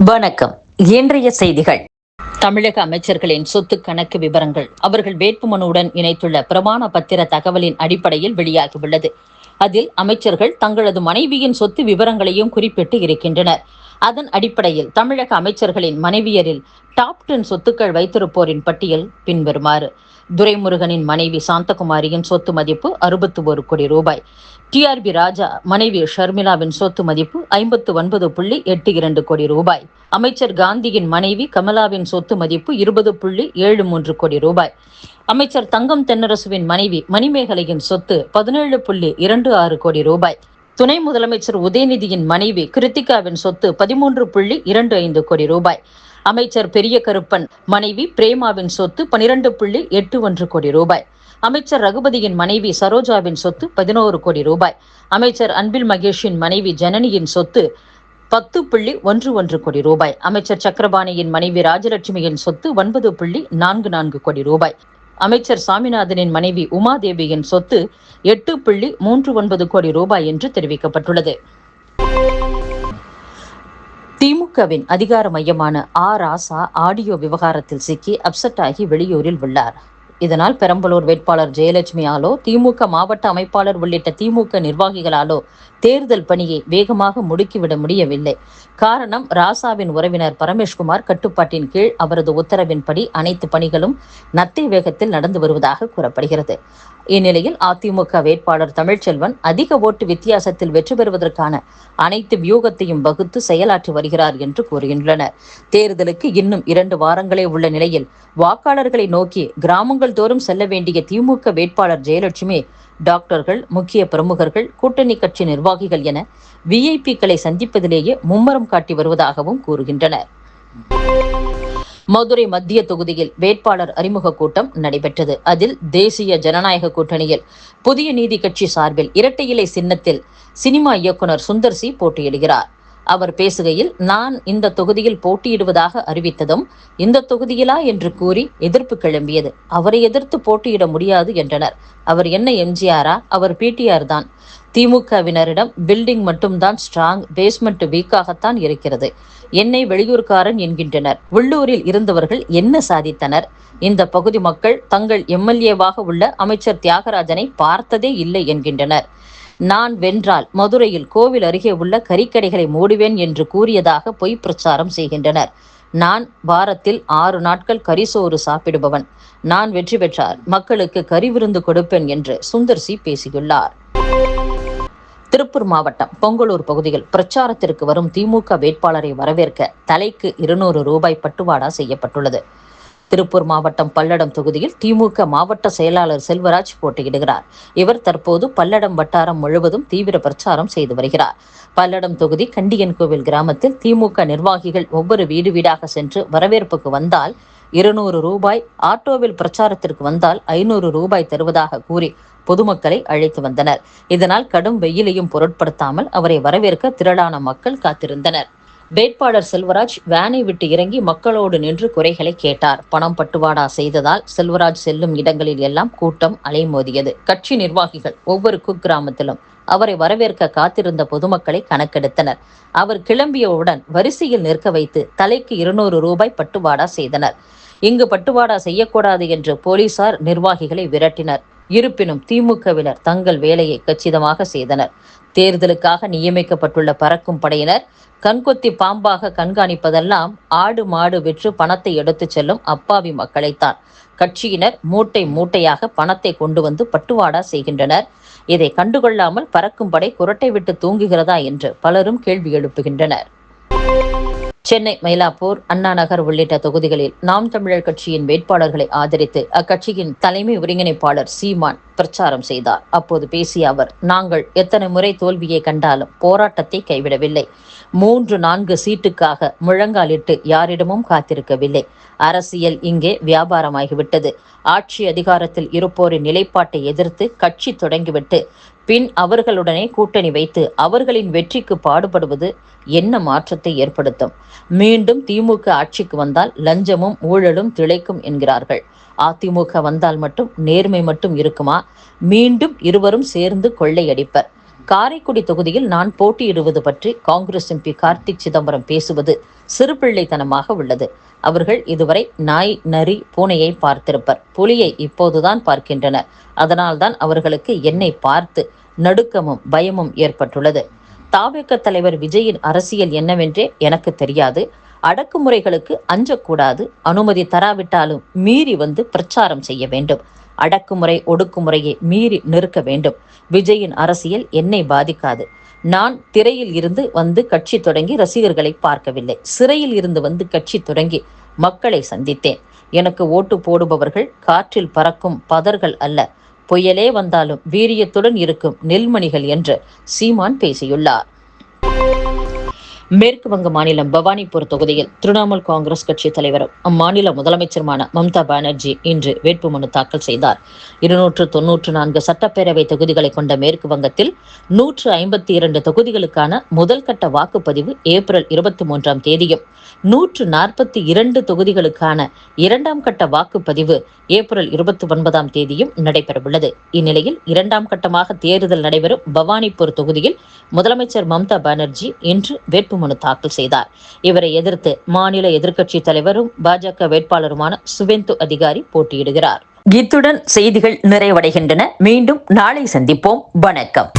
வணக்கம். இன்றைய செய்திகள். தமிழக அமைச்சர்களின் சொத்து கணக்கு விவரங்கள் அவர்கள் வேட்புமனுவுடன் இணைத்துள்ள பிரமாண பத்திர தகவலின் அடிப்படையில் வெளியாகியுள்ளது. அதில் அமைச்சர்கள் தங்களது மனைவியின் சொத்து விவரங்களையும் குறிப்பிட்டு இருக்கின்றனர். அதன் அடிப்படையில் தமிழக அமைச்சர்களின் மனைவியரில் டாப் 10 சொத்துக்கள் வைத்திருப்போரின் பட்டியல் பின்வருமாறு. துரைமுருகனின் மனைவி சாந்தகுமாரியின் சொத்து மதிப்பு 61 கோடி ரூபாய். TRB ராஜா மனைவி ஷர்மிளாவின் சொத்து மதிப்பு 59.82 கோடி ரூபாய். அமைச்சர் காந்தியின் மனைவி கமலாவின் சொத்து மதிப்பு 20.73 கோடி ரூபாய். அமைச்சர் தங்கம் தென்னரசுவின் மனைவி மணிமேகலையின் சொத்து 17.26 கோடி ரூபாய். துணை முதலமைச்சர் உதயநிதியின் மனைவி கிருத்திகாவின் சொத்து 13.25 கோடி ரூபாய். அமைச்சர் பெரிய கருப்பன் மனைவி பிரேமாவின் சொத்து 12.81 கோடி ரூபாய். அமைச்சர் ரகுபதியின் மனைவி சரோஜாவின் சொத்து 11 கோடி ரூபாய். அமைச்சர் அன்பில் மகேஷின் மனைவி ஜனனியின் சொத்து 10.11 கோடி ரூபாய். அமைச்சர் சக்கரபாணியின் மனைவி ராஜலட்சுமியின் சொத்து 9.44 கோடி ரூபாய். அமைச்சர் சாமிநாதனின் மனைவி உமாதேவியின் சொத்து 8.39 கோடி ரூபாய் என்று தெரிவிக்கப்பட்டுள்ளது. திமுகவின் அதிகார மையமான ராசா ஆடியோ விவகாரத்தில் சிக்கி அப்செட் ஆகி வெளியூரில் உள்ளார். இதனால் பெரம்பலூர் வேட்பாளர் ஜெயலட்சுமியாலோ திமுக மாவட்ட அமைப்பாளர் உள்ளிட்ட திமுக நிர்வாகிகளாலோ தேர்தல் பணியை வேகமாக முடுக்கிவிட முடியவில்லை. காரணம், ராசாவின் உறவினர் பரமேஷ்குமார் கட்டுப்பாட்டின் கீழ் அவரது உத்தரவின்படி அனைத்து பணிகளும் நத்தை வேகத்தில் நடந்து வருவதாக கூறப்படுகிறது. இந்நிலையில் அதிமுக வேட்பாளர் தமிழ்ச்செல்வன் அதிக ஓட்டு வித்தியாசத்தில் வெற்றி பெறுவதற்கான அனைத்து வியூகத்தையும் வகுத்து செயலாற்றி வருகிறார் என்று கூறுகின்றனர். தேர்தலுக்கு இன்னும் 2 வாரங்களே உள்ள நிலையில் வாக்காளர்களை நோக்கி கிராமங்கள் தோறும் செல்ல வேண்டிய திமுக வேட்பாளர் ஜெயலட்சுமி டாக்டர்கள், முக்கிய பிரமுகர்கள், கூட்டணி கட்சி நிர்வாகிகள் என விஐபிக்களை சந்திப்பதிலேயே மும்மரம் காட்டி வருவதாகவும் கூறுகின்றனர். மதுரை மத்திய தொகுதியில் வேட்பாளர் அறிமுக கூட்டம் நடைபெற்றது. அதில் தேசிய ஜனநாயக கூட்டணியில் புதிய நீதி கட்சி சார்பில் இரட்டை இலை சின்னத்தில் சினிமா இயக்குனர் சுந்தர் சி போட்டியிடுகிறார். அவர் பேசுகையில், நான் இந்த தொகுதியில் போட்டியிடுவதாக அறிவித்ததும் இந்த தொகுதியிலா என்று கூறி எதிர்ப்பு கிளம்பியது. அவரை எதிர்த்து போட்டியிட முடியாது என்றனர். அவர் என்ன எம்ஜிஆரா? அவர் PTR தான். திமுகவினரிடம் பில்டிங் மட்டும்தான் ஸ்ட்ராங், பேஸ்மெண்ட் வீக்காகத்தான் இருக்கிறது. என்னை வெளியூர்காரன் என்கின்றனர். உள்ளூரில் இருந்தவர்கள் என்ன சாதித்தனர்? இந்த பகுதி மக்கள் தங்கள் MLA-வாக உள்ள அமைச்சர் தியாகராஜனை பார்த்ததே இல்லை என்கின்றனர். நான் வென்றால் மதுரையில் கோவில் அருகே உள்ள கறிக்கடைகளை மூடுவேன் என்று கூறியதாக பொய் பிரச்சாரம் செய்கின்றனர். நான் வாரத்தில் 6 நாட்கள் கரிசோறு சாப்பிடுபவன். நான் வெற்றி பெற்றால் மக்களுக்கு கறி விருந்து கொடுப்பேன் என்று சுந்தர் சி பேசியுள்ளார். திருப்பூர் மாவட்டம் பொங்கலூர் பகுதியில் பிரச்சாரத்திற்கு வரும் திமுக வேட்பாளரை வரவேற்க தலைக்கு 200 ரூபாய் பட்டுவாடா செய்யப்பட்டுள்ளது. திருப்பூர் மாவட்டம் பல்லடம் தொகுதியில் திமுக மாவட்ட செயலாளர் செல்வராஜ் போட்டியிடுகிறார். இவர் தற்போது பல்லடம் வட்டாரம் முழுவதும் தீவிர பிரச்சாரம் செய்து வருகிறார். பல்லடம் தொகுதி கண்டியன்கோவில் கிராமத்தில் திமுக நிர்வாகிகள் ஒவ்வொரு வீடு வீடாக சென்று வரவேற்புக்கு வந்தால் 200 ரூபாய், ஆட்டோவில் பிரச்சாரத்திற்கு வந்தால் 500 ரூபாய் தருவதாக கூறி பொதுமக்களை அழைத்து வந்தனர். இதனால் கடும் வெயிலையும் பொருட்படுத்தாமல் அவரை வரவேற்க திரளான மக்கள் காத்திருந்தனர். வேட்பாளர் செல்வராஜ் வேனை விட்டு இறங்கி மக்களோடு நின்று குறைகளை கேட்டார். பணம் பட்டுவாடா செய்ததால் செல்வராஜ் செல்லும் இடங்களில் எல்லாம் கூட்டம் அலைமோதியது. கட்சி நிர்வாகிகள் ஒவ்வொரு குக்கிராமத்திலும் அவரை வரவேற்க காத்திருந்த பொதுமக்களை கணக்கெடுத்தனர். அவர் கிளம்பியவுடன் வரிசையில் நிற்க வைத்து தலைக்கு 200 ரூபாய் பட்டுவாடா செய்தனர். இங்கு பட்டுவாடா செய்யக்கூடாது என்று போலீசார் நிர்வாகிகளை விரட்டினர். இருப்பினும் திமுகவினர் தங்கள் வேலையை கச்சிதமாக செய்தனர். தேர்தலுக்காக நியமிக்கப்பட்டுள்ள பறக்கும் படையினர் கண்கொத்தி பாம்பாக கண்காணிப்பதெல்லாம் ஆடு மாடு விற்று பணத்தை எடுத்து செல்லும் அப்பாவி மக்களைத்தான். கட்சியினர் மூட்டை மூட்டையாக பணத்தை கொண்டு வந்து பட்டுவாடா செய்கின்றனர். இதை கண்டுகொள்ளாமல் பறக்கும் படை குரட்டை விட்டு தூங்குகிறதா என்று பலரும் கேள்வி எழுப்புகின்றனர். சென்னை, மயிலாப்பூர், அண்ணா நகர் உள்ளிட்ட தொகுதிகளில் நாம் தமிழர் கட்சியின் வேட்பாளர்களை ஆதரித்து அக்கட்சியின் தலைமை ஒருங்கிணைப்பாளர் சீமான் பிரச்சாரம் செய்தார். அப்போது பேசிய அவர், நாங்கள் எத்தனை முறை தோல்வியை கண்டாலும் போராட்டத்தை கைவிடவில்லை. 3-4 சீட்டுக்காக முழங்காலிட்டு யாரிடமும் காத்திருக்கவில்லை. அரசியல் இங்கே வியாபாரமாகிவிட்டது. ஆட்சி அதிகாரத்தில் இருப்போரின் நிலைப்பாட்டை எதிர்த்து கட்சி தொடங்கிவிட்டு பின் அவர்களுடனே கூட்டணி வைத்து அவர்களின் வெற்றிக்கு பாடுபடுவது என்ன மாற்றத்தை ஏற்படுத்தும்? மீண்டும் திமுக ஆட்சிக்கு வந்தால் லஞ்சமும் ஊழலும் திளைக்கும் என்கிறார்கள். அதிமுக வந்தால் மட்டும் நேர்மை மட்டும் இருக்குமா? மீண்டும் இருவரும் சேர்ந்து கொள்ளையடிப்பர். காரைக்குடி தொகுதியில் நான் போட்டியிடுவது பற்றி காங்கிரஸ் எம்பி கார்த்திக் சிதம்பரம் பேசுவது சிறுபிள்ளைத்தனமாக உள்ளது. அவர்கள் இதுவரை நாய், நரி, பூனையை பார்த்திருப்பர். புலியை இப்போதுதான் பார்க்கின்றனர். அதனால்தான் அவர்களுக்கு என்னை பார்த்து நடுக்கமும் பயமும் ஏற்பட்டுள்ளது. தாவேக தலைவர் விஜயின் அரசியல் என்னவென்றே எனக்கு தெரியாது. அடக்குமுறைகளுக்கு அஞ்சக்கூடாது. அனுமதி தராவிட்டாலும் மீறி வந்து பிரச்சாரம் செய்ய வேண்டும். அடக்குமுறை ஒடுக்குமுறையை மீறி நிற்க வேண்டும். விஜயின் அரசியல் என்னை பாதிக்காது. நான் திரையில் இருந்து வந்து கட்சி தொடங்கி ரசிகர்களை பார்க்கவில்லை. சிறையில் இருந்து வந்து கட்சி தொடங்கி மக்களை சந்தித்தேன். எனக்கு ஓட்டு போடுபவர்கள் காற்றில் பறக்கும் பதர்கள் அல்ல, புயலே வந்தாலும் வீரியத்துடன் இருக்கும் நெல்மணிகள் என்று சீமான் பேசியுள்ளார். மேற்கு வங்க மாநிலம் பவானிபூர் தொகுதியில் திரிணாமுல் காங்கிரஸ் கட்சி தலைவரும் அம்மாநில முதலமைச்சருமான மம்தா பானர்ஜி இன்று வேட்புமனு தாக்கல் செய்தார். 294 சட்டப்பேரவை தொகுதிகளை கொண்ட மேற்கு வங்கத்தில் 152 தொகுதிகளுக்கான முதல் கட்ட வாக்குப்பதிவு ஏப்ரல் 23ஆம் தேதியும் 142 தொகுதிகளுக்கான இரண்டாம் கட்ட வாக்குப்பதிவு ஏப்ரல் 29ஆம் தேதியும் நடைபெறவுள்ளது. இந்நிலையில் இரண்டாம் கட்டமாக தேர்தல் நடைபெறும் பவானிபூர் தொகுதியில் முதலமைச்சர் மம்தா பானர்ஜி இன்று வேட்புமனு தாக்கல் செய்தார். இவரை எதிர்த்து மாநில எதிர்க்கட்சி தலைவரும் பாஜக வேட்பாளருமான சுவேந்து அதிகாரி போட்டியிடுகிறார். இத்துடன் செய்திகள் நிறைவடைகின்றன. மீண்டும் நாளை சந்திப்போம். வணக்கம்.